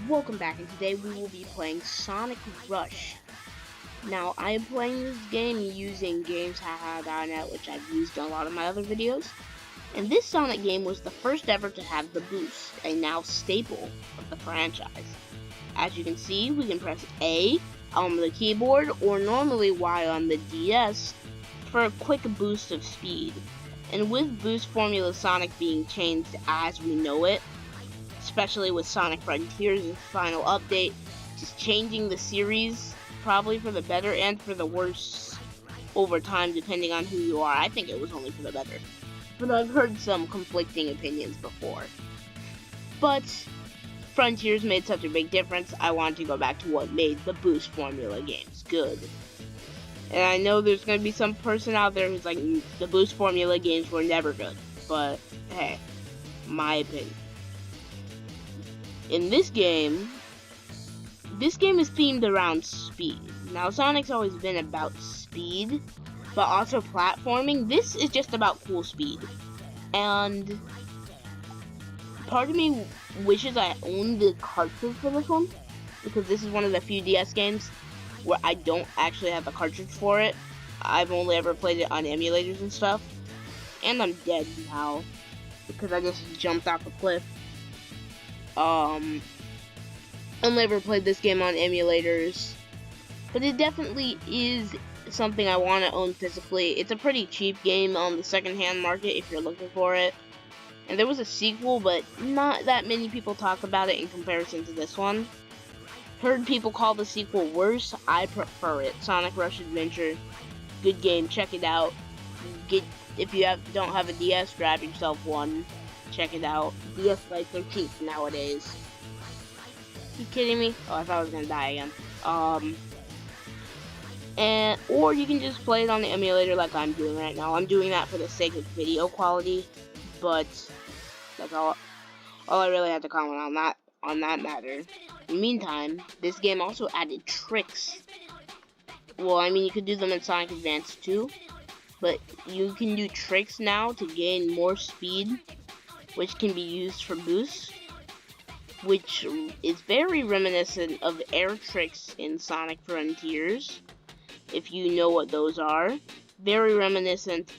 Welcome back, and today we will be playing Sonic Rush. Now, I am playing this game using GamesHaha.net, which I've used in a lot of my other videos. And this Sonic game was the first ever to have the boost, a now staple of the franchise. As you can see, we can press A on the keyboard, or normally Y on the DS, for a quick boost of speed. And with Boost Formula Sonic being changed as we know it, especially with Sonic Frontiers' final update, just changing the series, probably for the better and for the worse over time, depending on who you are. I think it was only for the better, but I've heard some conflicting opinions before. But Frontiers made such a big difference, I wanted to go back to what made the Boost Formula games good. And I know there's going to be some person out there who's like, the Boost Formula games were never good, but hey, my opinion. In this game is themed around speed. Now, Sonic's always been about speed, but also platforming. This is just about cool speed. And part of me wishes I owned the cartridge for this one, because this is one of the few DS games where I don't actually have the cartridge for it. I've only ever played it on emulators and stuff. And I'm dead now, because I just jumped off a cliff. Only ever played this game on emulators, but it definitely is something I want to own physically. It's a pretty cheap game on the secondhand market if you're looking for it. And there was a sequel, but not that many people talk about it in comparison to this one. Heard people call the sequel worse. I prefer it. Sonic Rush Adventure, good game. Check it out. If you don't have a DS, grab yourself one. Check it out. DS lights are cheap nowadays. You kidding me? Oh, I thought I was gonna die again. Or you can just play it on the emulator like I'm doing right now. I'm doing that for the sake of video quality, but that's all I really have to comment on that matter. In the meantime, this game also added tricks. Well, I mean, you could do them in Sonic Advance too, but you can do tricks now to gain more speed, which can be used for boost, which is very reminiscent of air tricks in Sonic Frontiers, if you know what those are. Very reminiscent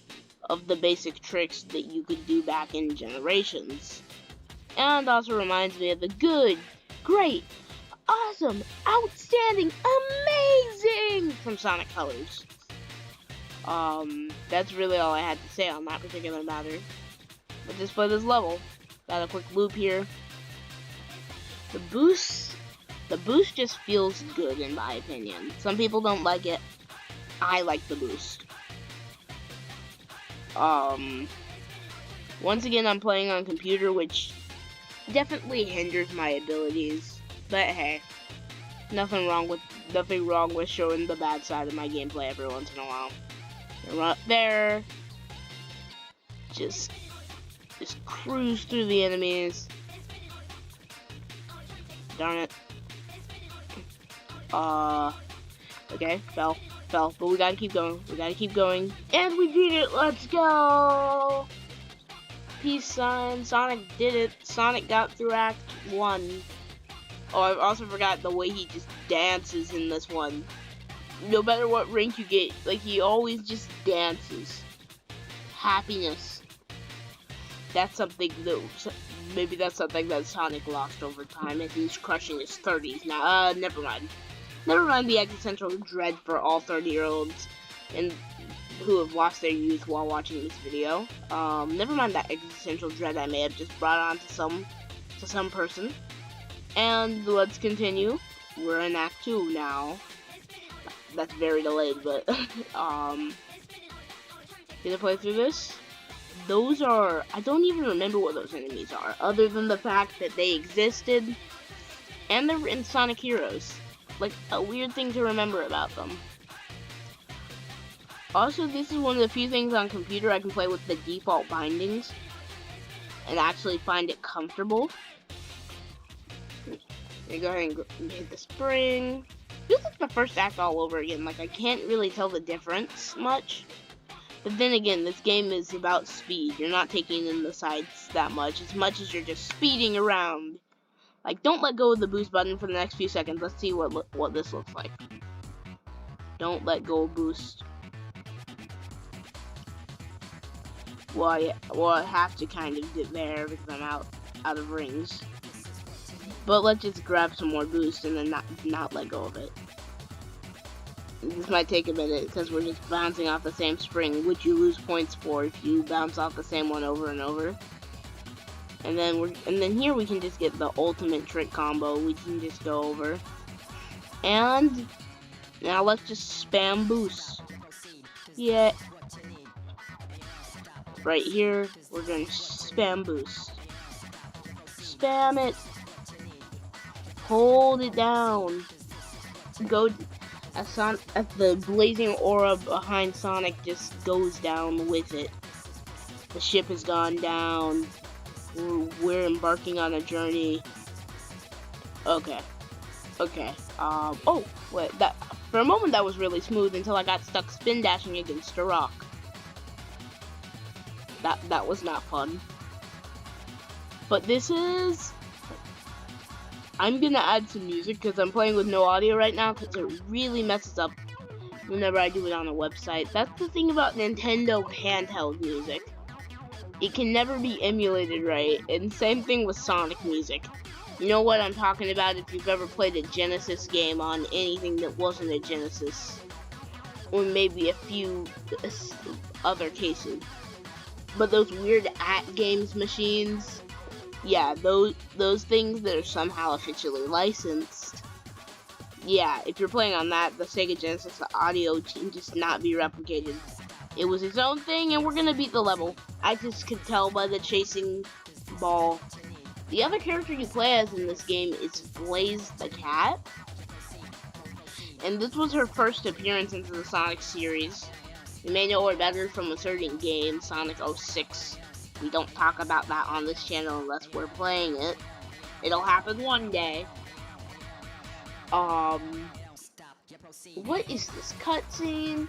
of the basic tricks that you could do back in Generations. And also reminds me of the good, great, awesome, outstanding, amazing from Sonic Colors. That's really all I had to say on that particular matter. Let's just play this level. Got a quick loop here. The boost just feels good in my opinion. Some people don't like it. I like the boost. Once again, I'm playing on computer, which definitely hinders my abilities. But hey, nothing wrong with showing the bad side of my gameplay every once in a while. Run up there. Just cruise through the enemies. Darn it. Okay, fell, but we gotta keep going, and we beat it, let's go! Peace sign, Sonic did it, Sonic got through Act 1. Oh, I also forgot the way he just dances in this one. No matter what rank you get, like, he always just dances. Happiness. That's something that, maybe that's something that Sonic lost over time, and he's crushing his 30s now. Never mind. Never mind the existential dread for all 30-year-olds and who have lost their youth while watching this video. Never mind that existential dread I may have just brought on to some person. And let's continue. We're in Act 2 now. That's very delayed, but gonna play through this. Those are, I don't even remember what those enemies are, other than the fact that they existed, and they're in Sonic Heroes. Like, a weird thing to remember about them. Also, this is one of the few things on computer I can play with the default bindings, and actually find it comfortable. Let me go ahead and hit the spring. Feels like the first act all over again, like I can't really tell the difference much. But then again, this game is about speed. You're not taking in the sights that much as you're just speeding around. Like, don't let go of the boost button for the next few seconds. Let's see what this looks like. Don't let go of boost. Well, I have to kind of dip there because I'm out of rings. But let's just grab some more boost and then not let go of it. This might take a minute because we're just bouncing off the same spring, which you lose points for if you bounce off the same one over and over. And then here we can just get the ultimate trick combo. We can just go over. And now let's just spam boost. Yeah. Right here, we're going to spam boost. Spam it. Hold it down. Go as the blazing aura behind Sonic just goes down with it. The ship has gone down. We're embarking on a journey. Okay. Oh, wait. That for a moment that was really smooth until I got stuck spin dashing against a rock. That was not fun. But this is. I'm gonna add some music because I'm playing with no audio right now because it really messes up whenever I do it on a website. That's the thing about Nintendo handheld music. It can never be emulated right, and same thing with Sonic music. You know what I'm talking about if you've ever played a Genesis game on anything that wasn't a Genesis. Or maybe a few other cases. But those weird at-games machines, yeah, those things that are somehow officially licensed. Yeah, if you're playing on that, the Sega Genesis audio can just not be replicated. It was its own thing, and we're gonna beat the level. I just could tell by the chasing ball. The other character you play as in this game is Blaze the Cat. And this was her first appearance into the Sonic series. You may know her better from a certain game, Sonic 06. We don't talk about that on this channel unless we're playing it. It'll happen one day. What is this cutscene?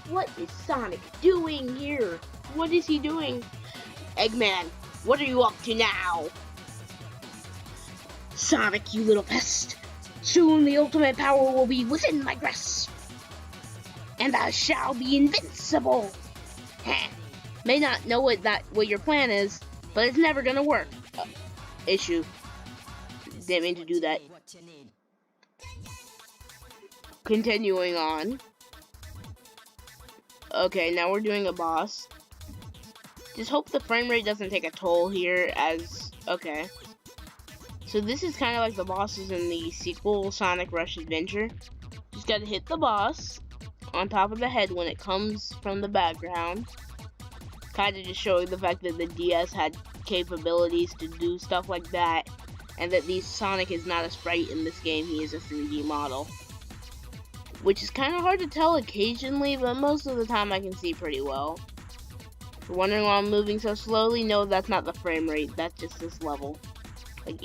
What is Sonic doing here? What is he doing? Eggman, what are you up to now? Sonic, you little pest. Soon the ultimate power will be within my grasp. And I shall be invincible. May not know what your plan is, but it's never gonna work. Issue. Didn't mean to do that. Continuing on. Okay, now we're doing a boss. Just hope the frame rate doesn't take a toll here as... Okay. So this is kind of like the bosses in the sequel, Sonic Rush Adventure. Just gotta hit the boss on top of the head when it comes from the background. Kind of just showing the fact that the DS had capabilities to do stuff like that. And that Sonic is not a sprite in this game, he is a 3D model. Which is kind of hard to tell occasionally, but most of the time I can see pretty well. If you're wondering why I'm moving so slowly, no, that's not the frame rate, that's just this level. Like,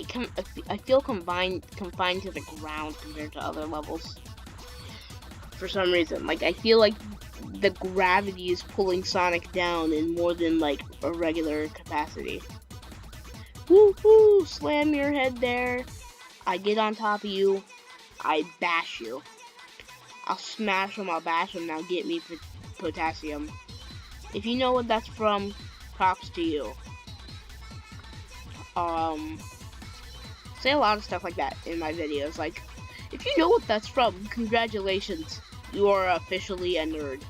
I feel confined to the ground compared to other levels. For some reason, like, I feel like the gravity is pulling Sonic down in more than, like, a regular capacity. Woohoo! Slam your head there. I get on top of you. I bash you. I'll smash him, I'll bash him, now get me potassium. If you know what that's from, props to you. Say a lot of stuff like that in my videos, like, if you know what that's from, congratulations, you are officially a nerd.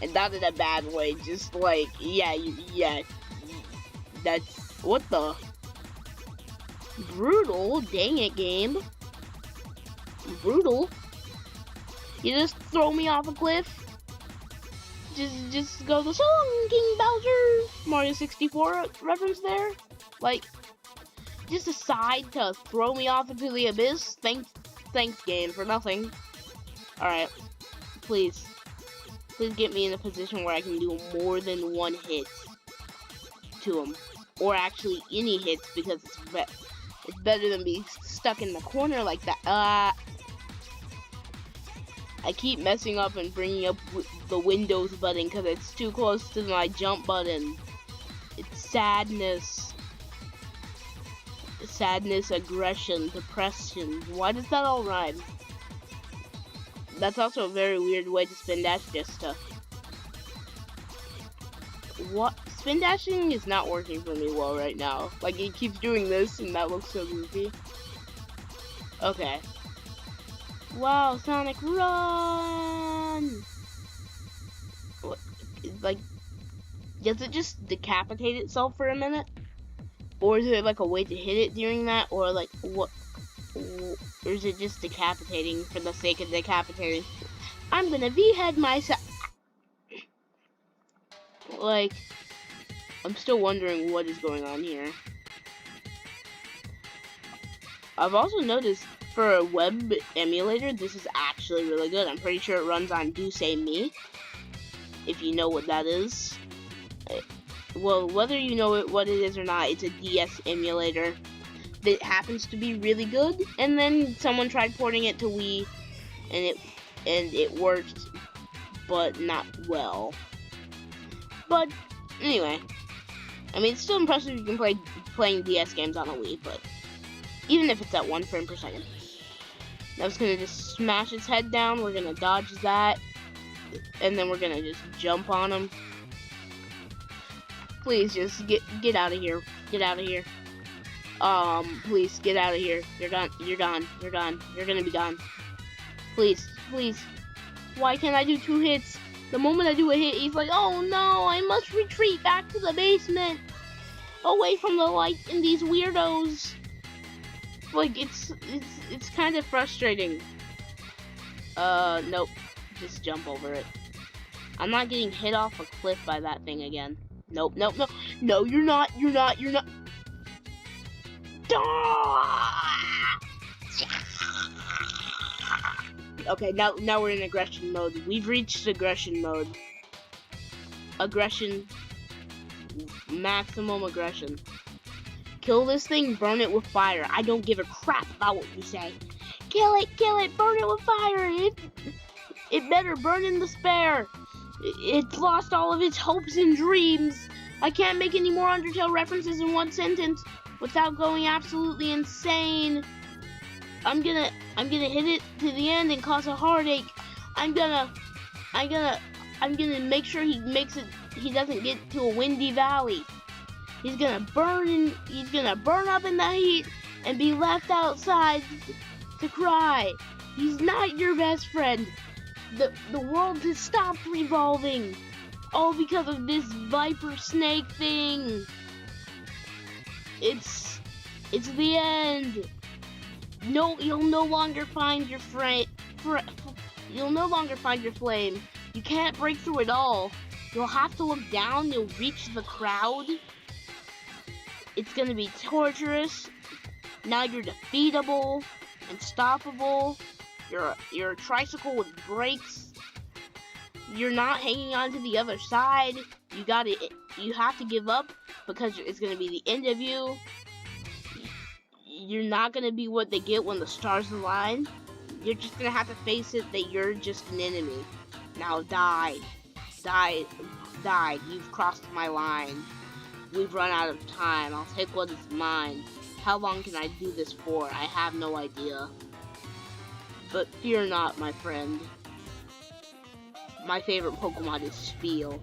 And not in a bad way, just like, yeah, that's, what the? Brutal, dang it, game. Brutal. You just throw me off a cliff? Just go the song, King Bowser! Mario 64 reference there? Like, just decide to throw me off into the abyss? Thanks game, for nothing. Alright, please get me in a position where I can do more than one hit to him. Or actually any hits, because it's better than being stuck in the corner like that. I keep messing up and bringing up the Windows button because it's too close to my jump button. It's sadness. sadness, aggression, depression. Why does that all rhyme? That's also a very weird way to spin dash just stuff. What? Spin dashing is not working for me well right now. Like, it keeps doing this, and that looks so goofy. Okay. Wow, Sonic, run! What, like, does it just decapitate itself for a minute? Or is it like a way to hit it during that? Or like, what? Or is it just decapitating for the sake of decapitating? I'm gonna V-head myself. Like, I'm still wondering what is going on here. I've also noticed for a web emulator, this is actually really good. I'm pretty sure it runs on Do Say Me, if you know what that is. Well, whether you know what it is or not, it's a DS emulator that happens to be really good. And then someone tried porting it to Wii, and it worked, but not well. But anyway, I mean, it's still impressive you can playing DS games on a Wii, but even if it's at 1 frame per second. I was gonna just smash its head down. We're gonna dodge that, and then we're gonna just jump on him. Please just get out of here. Get out of here. Please get out of here. You're done. You're done. You're done. You're gonna be done. Please, please. Why can't I do 2 hits? The moment I do a hit, he's like, oh no, I must retreat back to the basement, away from the light and these weirdos. Like, it's kind of frustrating. Nope. Just jump over it. I'm not getting hit off a cliff by that thing again. Nope, nope, no. No, you're not. You're not. You're not. Okay, now we're in aggression mode. We've reached aggression mode. Aggression. Maximum aggression. Kill this thing, burn it with fire. I don't give a crap about what you say. Kill it, burn it with fire. It better burn in despair. It's lost all of its hopes and dreams. I can't make any more Undertale references in one sentence without going absolutely insane. I'm gonna hit it to the end and cause a heartache. I'm gonna make sure he doesn't get to a windy valley. He's gonna burn up in the heat and be left outside to cry. He's not your best friend. The world has stopped revolving. All because of this viper snake thing. It's the end. No, you'll no longer find your you'll no longer find your flame. You can't break through it all. You'll have to look down. You'll reach the crowd. It's gonna be torturous. Now you're defeatable, unstoppable. You're a tricycle with brakes. You're not hanging on to the other side. You have to give up because it's gonna be the end of you. You're not gonna be what they get when the stars align. You're just gonna have to face it that you're just an enemy. Now die. Die. You've crossed my line. We've run out of time. I'll take what is mine. How long can I do this for? I have no idea. But fear not, my friend. My favorite Pokemon is Spiel.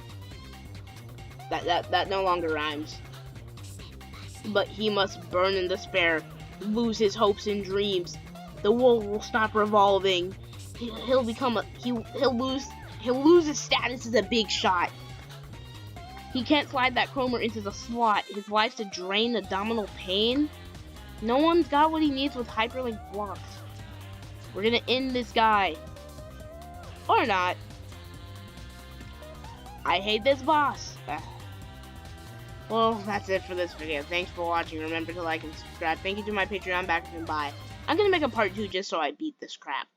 That no longer rhymes. But he must burn in despair, lose his hopes and dreams. The world will stop revolving. He'll lose his status as a big shot. He can't slide that Cromer into the slot. His life's to drain abdominal pain. No one's got what he needs with hyperlink blocks. We're gonna end this guy. Or not. I hate this boss. Well, that's it for this video. Thanks for watching. Remember to like and subscribe. Thank you to my Patreon backers and bye. I'm gonna make a part 2 just so I beat this crap.